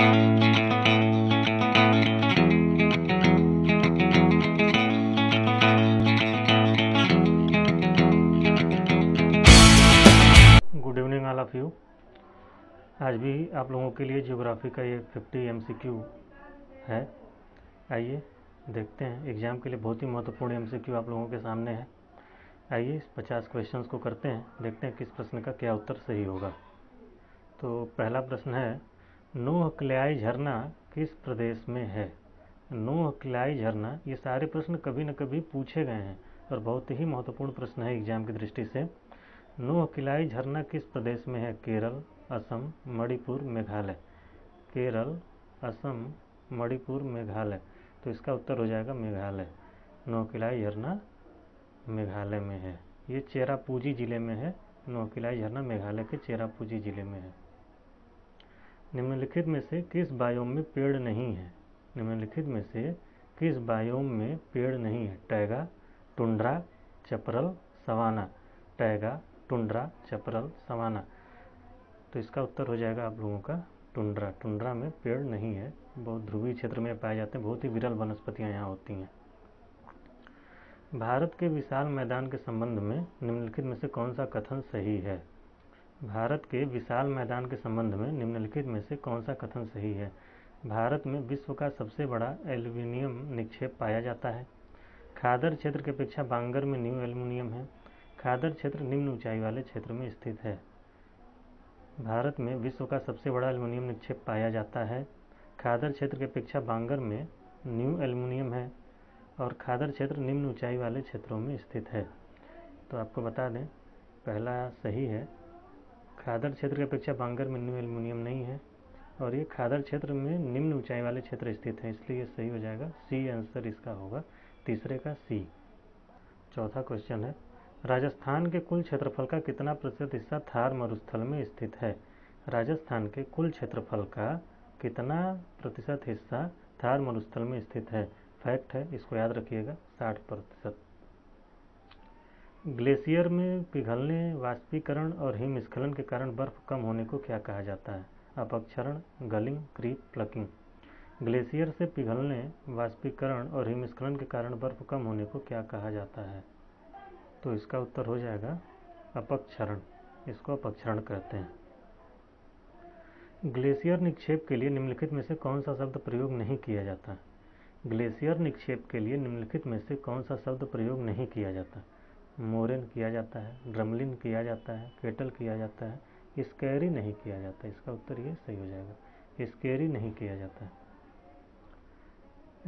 Good evening all of you. आज भी आप लोगों के लिए ज्योग्राफी का ये 50 MCQ है। आइए देखते हैं, एग्ज़ाम के लिए बहुत ही महत्वपूर्ण MCQ आप लोगों के सामने है। आइए इस 50 क्वेश्चंस को करते हैं, देखते हैं किस प्रश्न का क्या उत्तर सही होगा। तो पहला प्रश्न है, नूह क्लाई झरना किस प्रदेश में है? नूह क्लाई झरना, ये सारे प्रश्न कभी न कभी पूछे गए हैं और बहुत ही महत्वपूर्ण प्रश्न है एग्जाम की दृष्टि से। नूह क्लाई झरना किस प्रदेश में है? केरल, असम, मणिपुर, मेघालय। केरल, असम, मणिपुर, मेघालय। तो इसका उत्तर हो जाएगा मेघालय। नूह क्लाई झरना मेघालय में है। ये चेरापूंजी जिले में है। नूह क्लाई झरना मेघालय के चेरापूंजी जिले में है। निम्नलिखित में से किस बायोम में पेड़ नहीं है? निम्नलिखित में से किस बायोम में पेड़ नहीं है? Taiga, tundra, chaparral, savanna. Taiga, tundra, chaparral, savanna. तो इसका उत्तर हो जाएगा आप लोगों का टुंड्रा। टुंड्रा में पेड़ नहीं है, बहुत ध्रुवीय क्षेत्र में पाए जाते हैं, बहुत ही विरल वनस्पतियां यहाँ होती हैं। भारत के विशाल मैदान के संबंध में निम्नलिखित में से कौन सा कथन सही है? भारत के विशाल मैदान के संबंध में निम्नलिखित में से कौन सा कथन सही है? भारत में विश्व का सबसे बड़ा एल्यूमिनियम निक्षेप पाया जाता है। खादर क्षेत्र की अपेक्षा बांगर में न्यू एल्यूमिनियम है। खादर क्षेत्र निम्न ऊंचाई वाले क्षेत्र में स्थित है। भारत में विश्व का सबसे बड़ा एल्यूमिनियम निक्षेप पाया जाता है। खादर क्षेत्र की अपेक्षा बांगर में न्यू एल्यूमिनियम है और खादर क्षेत्र निम्न ऊंचाई वाले क्षेत्रों में स्थित है। तो आपको बता दें, पहला सही है, खादर क्षेत्र की अपेक्षा बांगर में न्यू एल्यूमिनियम नहीं है और ये खादर क्षेत्र में निम्न ऊंचाई वाले क्षेत्र स्थित है, इसलिए ये सही हो जाएगा। सी आंसर इसका होगा, तीसरे का सी। चौथा क्वेश्चन है, राजस्थान के कुल क्षेत्रफल का कितना प्रतिशत हिस्सा थार मरुस्थल में स्थित है? राजस्थान के कुल क्षेत्रफल का कितना प्रतिशत हिस्सा थार मरुस्थल में स्थित है? फैक्ट है, इसको याद रखिएगा, 60%। ग्लेशियर में पिघलने, वाष्पीकरण और हिमस्खलन के कारण बर्फ कम होने को क्या कहा जाता है? अपक्षरण, गलिंग, क्रीप, प्लकिंग। ग्लेशियर से पिघलने, वाष्पीकरण और हिमस्खलन के कारण बर्फ कम होने को क्या कहा जाता है? तो इसका उत्तर हो जाएगा अपक्षरण। इसको अपक्षरण कहते हैं। ग्लेशियर निक्षेप के लिए निम्नलिखित में से कौन सा शब्द प्रयोग नहीं किया जाता? ग्लेशियर निक्षेप के लिए निम्नलिखित में से कौन सा शब्द प्रयोग नहीं किया जाता? मोरेन किया जाता है, ड्रमलिन किया जाता है, केटल किया जाता है, स्कैरी नहीं किया जाता। इसका उत्तर ये सही हो जाएगा, स्कैरी नहीं किया जाता है।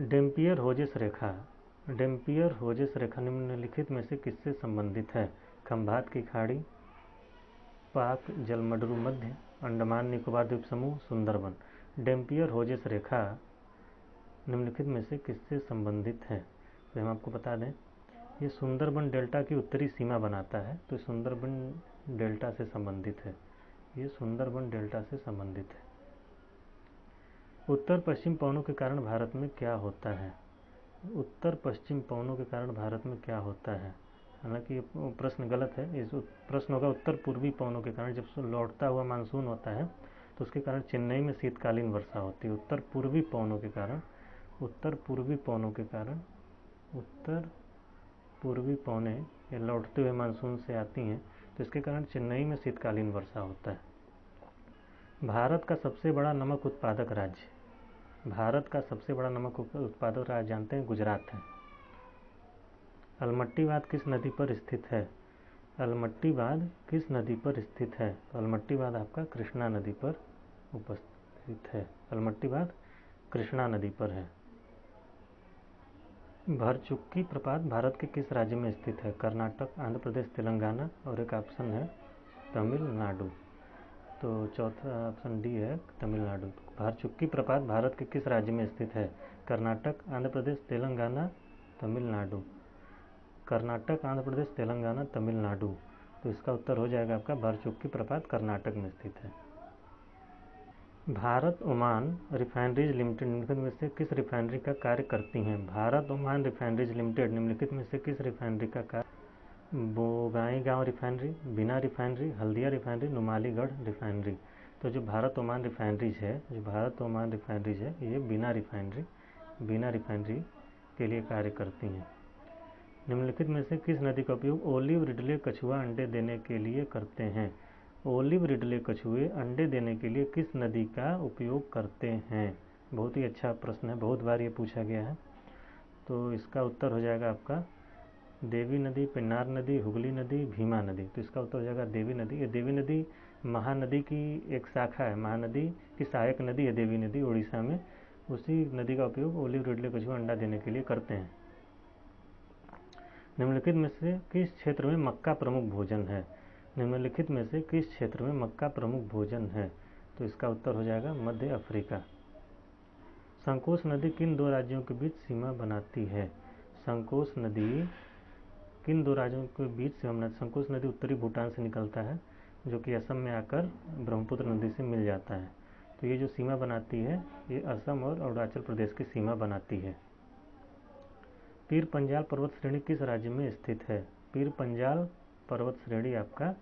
डेम्पियर होजेस रेखा, डेम्पियर होजेस रेखा निम्नलिखित में से किससे संबंधित है? खंभात की खाड़ी, पाक जलमंडरू मध्य, अंडमान निकोबार द्वीप समूह, सुंदरबन। डेम्पियर होजेस रेखा निम्नलिखित में से किससे संबंधित है? तो हम आपको बता दें, ये सुंदरबन डेल्टा की उत्तरी सीमा बनाता है, तो सुंदरबन डेल्टा से संबंधित है। ये सुंदरबन डेल्टा से संबंधित है। उत्तर पश्चिम पवनों के कारण भारत में क्या होता है? उत्तर पश्चिम पवनों के कारण भारत में क्या होता है? हालांकि ये प्रश्न गलत है, इस प्रश्न होगा उत्तर पूर्वी पवनों के कारण। जब लौटता हुआ मानसून होता है तो उसके कारण चेन्नई में शीतकालीन वर्षा होती है। उत्तर पूर्वी पवनों के कारण, उत्तर पूर्वी पवनों के कारण, उत्तर पूर्वी पवनें ये लौटते हुए मानसून से आती हैं, तो इसके कारण चेन्नई में शीतकालीन वर्षा होता है। भारत का सबसे बड़ा नमक उत्पादक राज्य, भारत का सबसे बड़ा नमक उत्पादक राज्य जानते हैं? गुजरात है। अलमट्टी बांध किस नदी पर स्थित है? अलमट्टी बांध किस नदी पर स्थित है? तो अलमट्टी बांध आपका कृष्णा नदी पर उपस्थित है। अलमट्टी बांध कृष्णा नदी पर है। भरचुक्की प्रपात भारत के किस राज्य में स्थित है? कर्नाटक, आंध्र प्रदेश, तेलंगाना और एक ऑप्शन है तमिलनाडु। तो चौथा ऑप्शन डी है तमिलनाडु। भरचुक्की प्रपात भारत के किस राज्य में स्थित है? कर्नाटक, आंध्र प्रदेश, तेलंगाना, तमिलनाडु। कर्नाटक, आंध्र प्रदेश, तेलंगाना, तमिलनाडु। तो इसका उत्तर हो जाएगा आपका भरचुक्की प्रपात कर्नाटक में स्थित है। भारत ओमान रिफाइनरीज लिमिटेड निम्नलिखित में से किस रिफाइनरी का कार्य करती हैं? भारत ओमान रिफाइनरीज लिमिटेड निम्नलिखित में से किस रिफाइनरी का कार्य? बोगाईगांव रिफाइनरी, बिना refinery, Haldia refinery, Numaligarh refinery. तो जो भारत ओमान रिफाइनरीज है, ये बिना रिफाइनरी के लिए कार्य करती हैं। निम्नलिखित में से किस नदी का उपयोग ओलिव रिडले कछुआ अंडे देने के लिए करते हैं? ओलिव रिडले कछुए अंडे देने के लिए किस नदी का उपयोग करते हैं? बहुत ही अच्छा प्रश्न है, बहुत बार ये पूछा गया है। तो इसका उत्तर हो जाएगा आपका देवी नदी, पेन्नार नदी, हुगली नदी, भीमा नदी। तो इसका उत्तर हो जाएगा देवी नदी। ये देवी नदी महानदी की एक शाखा है, महानदी की सहायक नदी है देवी नदी उड़ीसा में। उसी नदी का उपयोग ओलिव रिडले कछुआ अंडा देने के लिए करते हैं। निम्नलिखित में से किस क्षेत्र में मक्का प्रमुख भोजन है? निम्नलिखित में से किस क्षेत्र में मक्का प्रमुख भोजन है? तो इसका उत्तर हो जाएगा मध्य अफ्रीका। संकोश नदी किन दो राज्यों के बीच सीमा बनाती है? संकोश नदी किन दो राज्यों के बीच सीमा बनाती है? संकोश नदी उत्तरी भूटान से निकलता है, जो कि असम में आकर ब्रह्मपुत्र नदी से मिल जाता है। तो ये जो सीमा बनाती है, ये असम और अरुणाचल प्रदेश की सीमा बनाती है। पीर पंजाल पर्वत श्रेणी किस राज्य में स्थित है? पीर पंजाल पर्वत श्रेणी आपका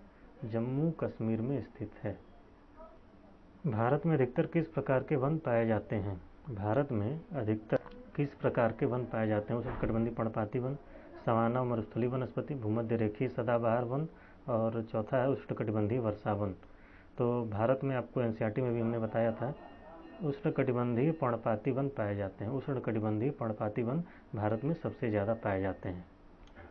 जम्मू कश्मीर में स्थित है। भारत में अधिकतर किस प्रकार के वन पाए जाते हैं? भारत में अधिकतर किस प्रकार के वन पाए जाते हैं? उष्णकटिबंधीय पर्णपाती वन, सवाना और मरुस्थलीय वनस्पति, भूमध्य रेखीय सदाबहार वन, और चौथा है उष्णकटिबंधीय वर्षा वन। तो भारत में आपको एनसीईआरटी में भी हमने बताया था, उष्णकटिबंधीय पर्णपाती वन पाए जाते हैं। उष्णकटिबंधीय पर्णपाती वन भारत में सबसे ज़्यादा पाए जाते हैं।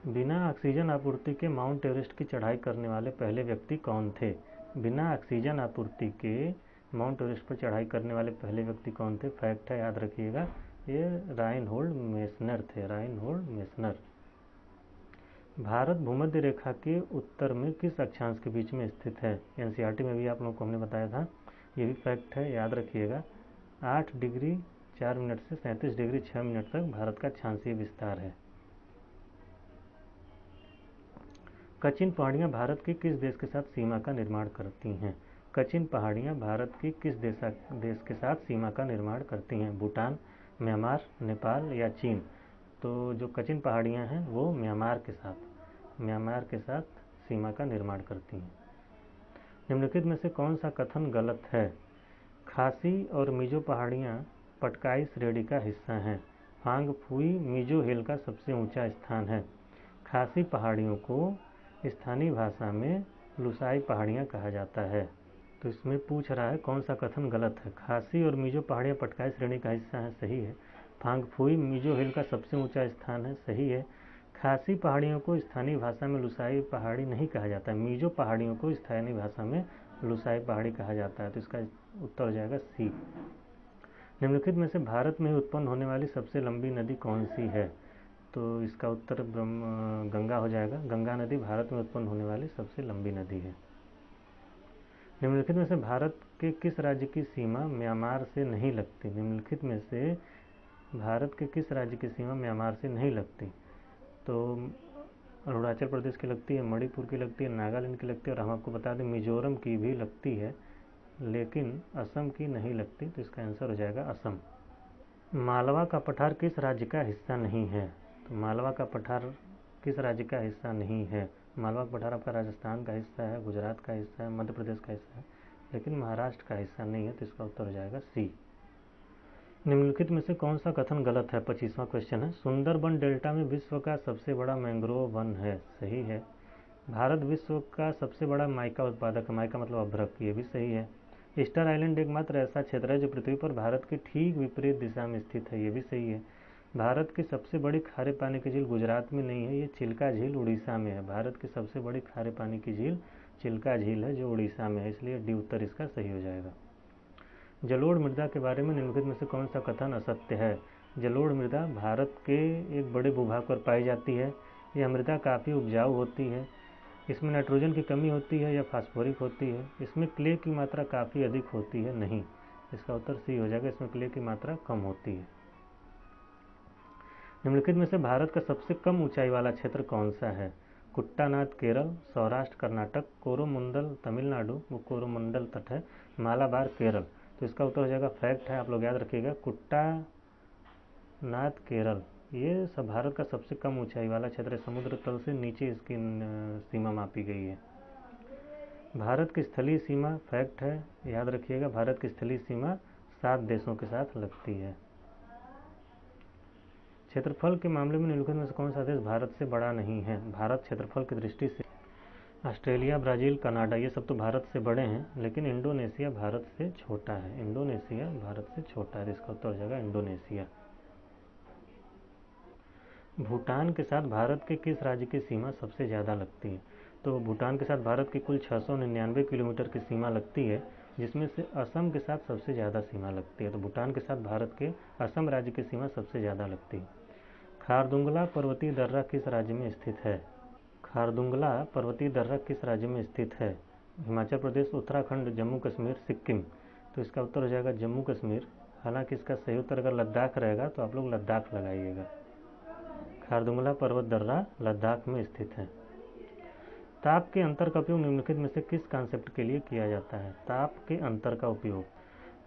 बिना ऑक्सीजन आपूर्ति के माउंट एवरेस्ट की चढ़ाई करने वाले पहले व्यक्ति कौन थे? बिना ऑक्सीजन आपूर्ति के माउंट एवरेस्ट पर चढ़ाई करने वाले पहले व्यक्ति कौन थे? फैक्ट है, याद रखिएगा, ये राइनहोल्ड मेसनर थे, राइनहोल्ड मेसनर। भारत भूमध्य रेखा के उत्तर में किस अक्षांश के बीच में स्थित है? एनसीईआरटी में भी आप लोगों को हमने बताया था, ये भी फैक्ट है, याद रखिएगा। 8 डिग्री 4 मिनट से 37 डिग्री 6 मिनट तक भारत का अक्षांशीय विस्तार है। कचिन पहाड़ियाँ भारत के किस देश के साथ सीमा का निर्माण करती हैं? कचिन पहाड़ियाँ भारत की किस देश के साथ सीमा का निर्माण करती हैं? भूटान, म्यांमार, नेपाल या चीन? तो जो कचिन पहाड़ियाँ हैं वो म्यांमार के साथ सीमा का निर्माण करती हैं। निम्नलिखित में से कौन सा कथन गलत है? खासी और मिजो पहाड़ियाँ पटकाई श्रेणी का हिस्सा हैं। फांग फुई मिजो हिल का सबसे ऊंचा स्थान है। खासी पहाड़ियों को स्थानीय भाषा में लुसाई पहाड़ियाँ कहा जाता है। तो इसमें पूछ रहा है कौन सा कथन गलत है? खासी और मिजो पहाड़ियाँ पटकाई श्रेणी का हिस्सा है, सही है। फांग फुई मिजो हिल का सबसे ऊंचा स्थान है, सही है। खासी पहाड़ियों को स्थानीय भाषा में लुसाई पहाड़ी नहीं कहा जाता है। मिजो पहाड़ियों को स्थानीय भाषा में लुसाई पहाड़ी कहा जाता है। तो इसका उत्तर हो जाएगा सी। निम्नलिखित में से भारत में उत्पन्न होने वाली सबसे लंबी नदी कौन सी है? तो इसका उत्तर गंगा हो जाएगा। गंगा नदी भारत में उत्पन्न होने वाली सबसे लंबी नदी है। निम्नलिखित में से भारत के किस राज्य की सीमा म्यांमार से नहीं लगती? निम्नलिखित में से भारत के किस राज्य की सीमा म्यांमार से नहीं लगती? तो अरुणाचल प्रदेश की लगती है, मणिपुर की लगती है, नागालैंड की लगती है, और हम आपको बता दें मिजोरम की भी लगती है, लेकिन असम की नहीं लगती। तो इसका आंसर हो जाएगा असम। मालवा का पठार किस राज्य का हिस्सा नहीं है? तो मालवा का पठार किस राज्य का हिस्सा नहीं है? मालवा का पठार आपका राजस्थान का हिस्सा है, गुजरात का हिस्सा है, मध्य प्रदेश का हिस्सा है, लेकिन महाराष्ट्र का हिस्सा नहीं है। तो इसका उत्तर हो जाएगा सी। निम्नलिखित में से कौन सा कथन गलत है? 25वां क्वेश्चन है। सुंदरबन डेल्टा में विश्व का सबसे बड़ा मैंग्रोव वन है, सही है। भारत विश्व का सबसे बड़ा माइका उत्पादक है, माइका मतलब अभ्रक, ये भी सही है। ईस्टर आइलैंड एकमात्र ऐसा क्षेत्र है जो पृथ्वी पर भारत की ठीक विपरीत दिशा में स्थित है, ये भी सही है। भारत की सबसे बड़ी खारे पानी की झील गुजरात में नहीं है, ये चिल्का झील उड़ीसा में है। भारत की सबसे बड़ी खारे पानी की झील चिल्का झील है, जो उड़ीसा में है, इसलिए डी उत्तर इसका सही हो जाएगा। जलोढ़ मृदा के बारे में निम्नलिखित में से कौन सा कथन असत्य है? जलोढ़ मृदा भारत के एक बड़े भूभाग पर पाई जाती है। यह मृदा काफ़ी उपजाऊ होती है। इसमें नाइट्रोजन की कमी होती है या फास्फोरिक होती है। इसमें क्ले की मात्रा काफ़ी अधिक होती है, नहीं। इसका उत्तर सी हो जाएगा, इसमें क्ले की मात्रा कम होती है। निम्नलिखित में से भारत का सबसे कम ऊंचाई वाला क्षेत्र कौन सा है? कुट्टानाद केरल, सौराष्ट्र कर्नाटक, कोरोमंडल तमिलनाडु, वो कोरोमंडल तट है, मालाबार केरल। तो इसका उत्तर हो जाएगा फैक्ट है, आप लोग याद रखिएगा, कुट्टानाद केरल। ये सब भारत का सबसे कम ऊंचाई वाला क्षेत्र है, समुद्र तल से नीचे इसकी सीमा मापी गई है। भारत की स्थलीय सीमा, फैक्ट है, याद रखिएगा, भारत की स्थलीय सीमा 7 देशों के साथ लगती है। क्षेत्रफल के मामले में निम्नलिखित में से कौन सा देश भारत से बड़ा नहीं है? भारत क्षेत्रफल की दृष्टि से ऑस्ट्रेलिया, ब्राज़ील, कनाडा ये सब तो भारत से बड़े हैं, लेकिन इंडोनेशिया भारत से छोटा है। इंडोनेशिया भारत से छोटा है, इसका उत्तर हो जाएगा इंडोनेशिया। भूटान के साथ भारत के किस राज्य की सीमा सबसे ज़्यादा लगती है? तो भूटान के साथ भारत की कुल 699 किलोमीटर की सीमा लगती है, जिसमें से असम के साथ सबसे ज़्यादा सीमा लगती है। तो भूटान के साथ भारत के असम राज्य की सीमा सबसे ज़्यादा लगती है। खारदुंगला पर्वतीय दर्रा किस राज्य में स्थित है? खारदुंगला पर्वतीय दर्रा किस राज्य में स्थित है? हिमाचल प्रदेश, उत्तराखंड, जम्मू कश्मीर, सिक्किम। तो इसका उत्तर हो जाएगा जम्मू कश्मीर। हालांकि इसका सही उत्तर अगर लद्दाख रहेगा तो आप लोग लद्दाख लगाइएगा। खारदुंगला पर्वत दर्रा लद्दाख में स्थित है। ताप के अंतर का उपयोग निम्नलिखित में से किस कॉन्सेप्ट के लिए किया जाता है? ताप के अंतर का उपयोग,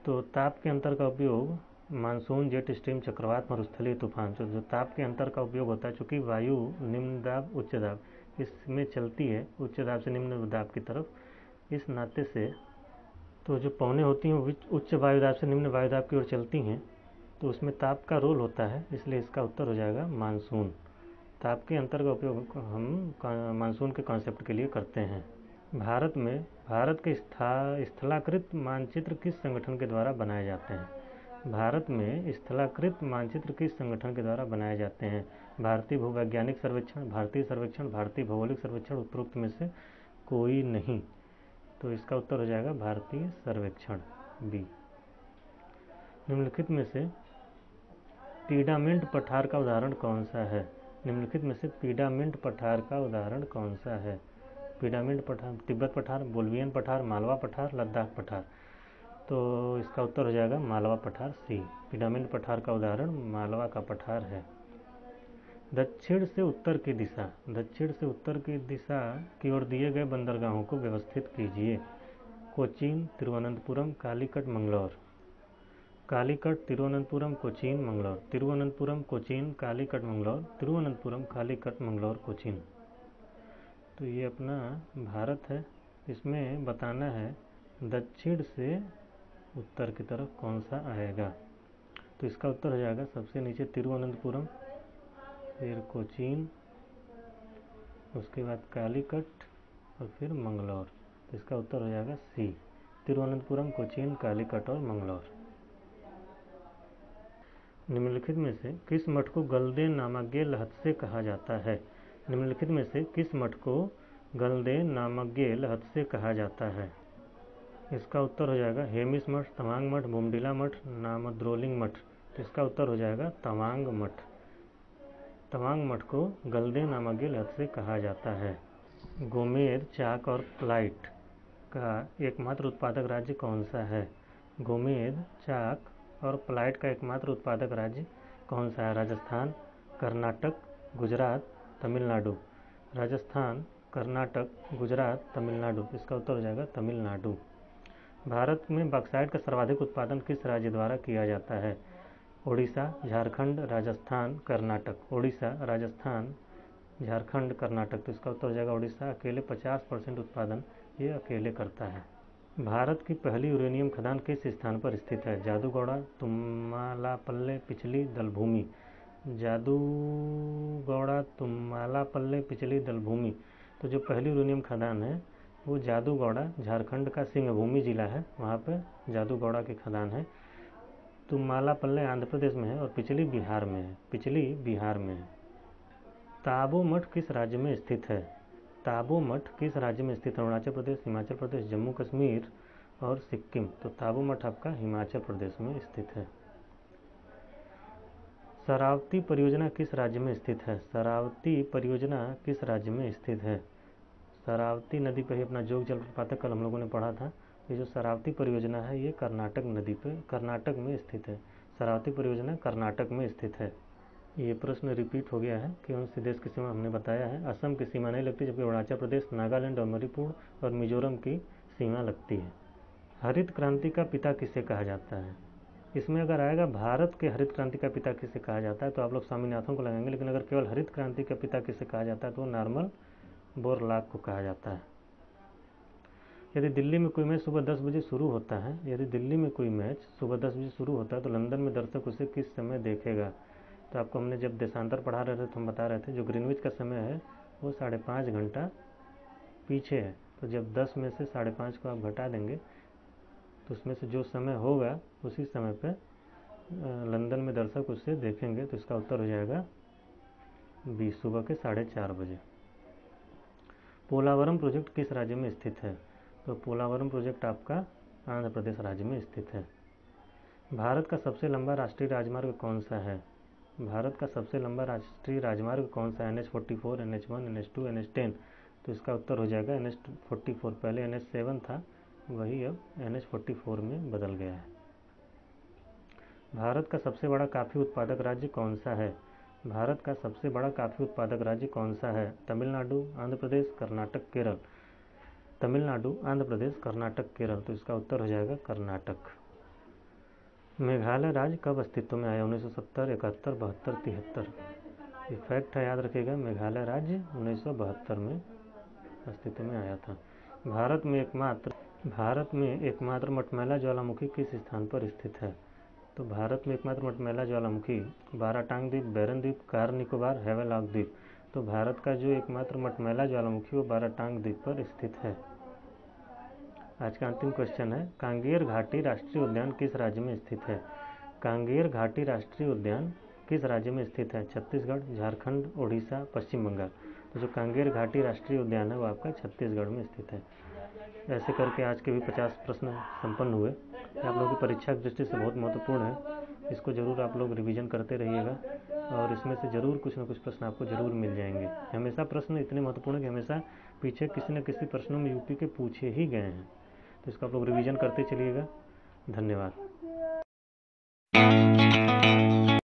तो ताप के अंतर का उपयोग मानसून, जेट स्ट्रीम, चक्रवात, मरुस्थलीय तूफान। तो जो ताप के अंतर का उपयोग होता है, चूँकि वायु निम्न दाब उच्च दाब इसमें चलती है, उच्च दाब से निम्न दाब की तरफ, इस नाते से तो जो पवनें होती हैं उच्च वायुदाब से निम्न वायुदाब की ओर चलती हैं, तो उसमें ताप का रोल होता है, इसलिए इसका उत्तर हो जाएगा मानसून। ताप के अंतर का उपयोग हम मानसून के कॉन्सेप्ट के लिए करते हैं। भारत के स्थलाकृत मानचित्र किस संगठन के द्वारा बनाए जाते हैं? भारत में स्थलाकृत मानचित्र किस संगठन के द्वारा बनाए जाते हैं? भारतीय भूवैज्ञानिक सर्वेक्षण, भारतीय सर्वेक्षण, भारतीय भौगोलिक सर्वेक्षण, उपरोक्त में से कोई नहीं। तो इसका उत्तर हो जाएगा भारतीय सर्वेक्षण, बी। निम्नलिखित में से पीडामेंट पठार का उदाहरण कौन सा है? निम्नलिखित में से पीडामेंट पठार का उदाहरण कौन सा है? पीडामेंट पठार, तिब्बत पठार, बोल्वियन पठार, मालवा पठार, लद्दाख पठार। तो इसका उत्तर हो जाएगा मालवा पठार, सी। पीडामेंट पठार का उदाहरण मालवा का पठार है। दक्षिण से उत्तर की दिशा, दक्षिण से उत्तर की दिशा की ओर दिए गए बंदरगाहों को व्यवस्थित कीजिए। कोचीन, तिरुवनंतपुरम, कालीकट, मंगलौर। कालीकट, तिरुवनंतपुरम, कोचीन, मंगलौर। तिरुवनंतपुरम, कोचीन, कालीकट, मंगलौर। तिरुवनंतपुरम, कालीकट, मंगलौर, कोचीन। तो ये अपना भारत है, इसमें बताना है दक्षिण से उत्तर की तरफ कौन सा आएगा। तो इसका उत्तर हो जाएगा सबसे नीचे तिरुवनंतपुरम, फिर कोचीन, उसके बाद कालीकट और फिर मंगलौर। तो इसका उत्तर हो जाएगा सी, तिरुवनंतपुरम, कोचीन, कालीकट और मंगलौर। निम्नलिखित में से किस मठ को गलदेन नामज्ञ लहत्से कहा जाता है? निम्नलिखित में से किस मठ को गलदेन नामज्ञ लहत्से कहा जाता है? इसका उत्तर हो जाएगा हेमिस मठ, तवांग मठ, बोमडिला मठ, नामद्रोलिंग मठ। तो इसका उत्तर हो जाएगा तवांग मठ। तवांग मठ को गलदेन नामज्ञ लहत्से कहा जाता है। गोमेद, चाक और प्लाइट का एकमात्र उत्पादक राज्य कौन सा है? गोमेद, चाक और प्लाइट का एकमात्र उत्पादक राज्य कौन सा है? राजस्थान, कर्नाटक, गुजरात, तमिलनाडु। राजस्थान, कर्नाटक, गुजरात, तमिलनाडु। इसका उत्तर हो जाएगा तमिलनाडु। भारत में बॉक्साइट का सर्वाधिक उत्पादन किस राज्य द्वारा किया जाता है? ओडिशा, झारखंड, राजस्थान, कर्नाटक। ओडिशा, राजस्थान, झारखंड, कर्नाटक। तो इसका उत्तर हो जाएगा उड़ीसा। अकेले 50% उत्पादन ये अकेले करता है। भारत की पहली यूरेनियम खदान किस स्थान पर स्थित है? जादूगौड़ा, तुम्मालापल्ले, पिछली दलभूमि। जादूगौड़ा, तुम्मालापल्ले, पिछली दलभूमि। तो जो पहली यूरेनियम खदान है वो जादूगौड़ा, झारखंड का सिंहभूमि जिला है, वहाँ पे जादूगौड़ा की खदान है। तुम्मालापल्ले आंध्र प्रदेश में है और पिछली बिहार में है, पिछली बिहार में है। ताबो मठ किस राज्य में स्थित है? ताबो मठ किस राज्य में स्थित है? अरुणाचल प्रदेश, हिमाचल प्रदेश, जम्मू कश्मीर और सिक्किम। तो ताबो मठ आपका हिमाचल प्रदेश में स्थित है। शरावती परियोजना किस राज्य में स्थित है? शरावती परियोजना किस राज्य में स्थित है? शरावती नदी पर ही अपना जोग जलप्रपात कल हम लोगों ने पढ़ा था। ये जो शरावती परियोजना है ये कर्नाटक नदी पे, कर्नाटक में स्थित है। शरावती परियोजना कर्नाटक में स्थित है। ये प्रश्न रिपीट हो गया है कि कौन से देश की सीमा हमने बताया है। असम की सीमा नहीं लगती, जबकि अरुणाचल प्रदेश, नागालैंड और मणिपुर और मिजोरम की सीमा लगती है। हरित क्रांति का पिता किसे कहा जाता है? इसमें अगर आएगा भारत के हरित क्रांति का पिता किसे कहा जाता है तो आप लोग स्वामीनाथन को लगाएंगे, लेकिन अगर केवल हरित क्रांति का पिता किसे कहा जाता है तो नॉर्मल बोरलॉग को कहा जाता है। यदि दिल्ली में कोई मैच सुबह 10 बजे शुरू होता है, यदि दिल्ली में कोई मैच सुबह 10 बजे शुरू होता है तो लंदन में दर्शक उसे किस समय देखेगा? तो आपको हमने जब देशांतर पढ़ा रहे थे तो हम बता रहे थे जो ग्रीनविच का समय है वो 5.5 घंटा पीछे है। तो जब 10 में से 5.5 को आप घटा देंगे तो उसमें से जो समय होगा उसी समय पे लंदन में दर्शक उसे देखेंगे। तो इसका उत्तर हो जाएगा 20 सुबह के 4:30 बजे। पोलावरम प्रोजेक्ट किस राज्य में स्थित है? तो पोलावरम प्रोजेक्ट आपका आंध्र प्रदेश राज्य में स्थित है। भारत का सबसे लंबा राष्ट्रीय राजमार्ग कौन सा है? भारत का सबसे लंबा राष्ट्रीय राजमार्ग कौन सा है? NH-44, NH-1, NH-2, NH-10। तो इसका उत्तर हो जाएगा NH-44। पहले NH-7 था, वही अब NH-44 में बदल गया है। भारत का सबसे बड़ा कॉफ़ी उत्पादक राज्य कौन सा है? भारत का सबसे बड़ा कॉफ़ी उत्पादक राज्य कौन सा है? तमिलनाडु, आंध्र प्रदेश, कर्नाटक, केरल। तमिलनाडु, आंध्र प्रदेश, कर्नाटक, केरल। तो इसका उत्तर हो जाएगा कर्नाटक। मेघालय राज्य कब अस्तित्व में आया? 1970, 71, 72, 73। ये फैक्ट है, याद रखिएगा। मेघालय राज्य 1972 में अस्तित्व में आया था। भारत में एकमात्र मटमैला ज्वालामुखी किस स्थान पर स्थित है? तो भारत में एकमात्र मटमैला ज्वालामुखी बाराटांग द्वीप, बैरन द्वीप, कार निकोबार, हैवेलॉक द्वीप। तो भारत का जो एकमात्र मटमैला ज्वालामुखी वो बाराटांग द्वीप पर स्थित है। आज का अंतिम क्वेश्चन है, कांगेर घाटी राष्ट्रीय उद्यान किस राज्य में स्थित है? कांगेर घाटी राष्ट्रीय उद्यान किस राज्य में स्थित है? छत्तीसगढ़, झारखंड, उड़ीसा, पश्चिम बंगाल। तो जो कांगेर घाटी राष्ट्रीय उद्यान है वो आपका छत्तीसगढ़ में स्थित है। ऐसे करके आज के भी 50 प्रश्न संपन्न हुए। आप लोगों की परीक्षा की दृष्टि से बहुत महत्वपूर्ण है। इसको जरूर आप लोग रिवीजन करते रहिएगा और इसमें से जरूर कुछ न कुछ प्रश्न आपको जरूर मिल जाएंगे। हमेशा प्रश्न इतने महत्वपूर्ण है कि हमेशा पीछे किसी न किसी प्रश्नों में यूपी के पूछे ही गए हैं। तो इसको आप लोग रिवीजन करते चलिएगा। धन्यवाद।